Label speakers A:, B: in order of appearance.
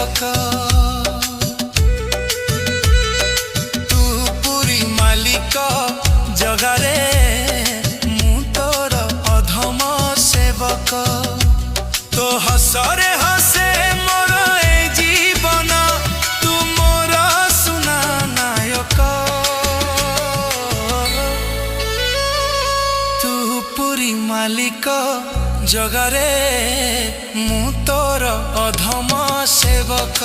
A: सेवक तू पुरी मालिक जगारे मु तोर अधम सेवक तो हसरे हसे मोर ए जीवन तू मोर सुना नायक तू पुरी मालिक जगारे मु तोर अधम सेवक।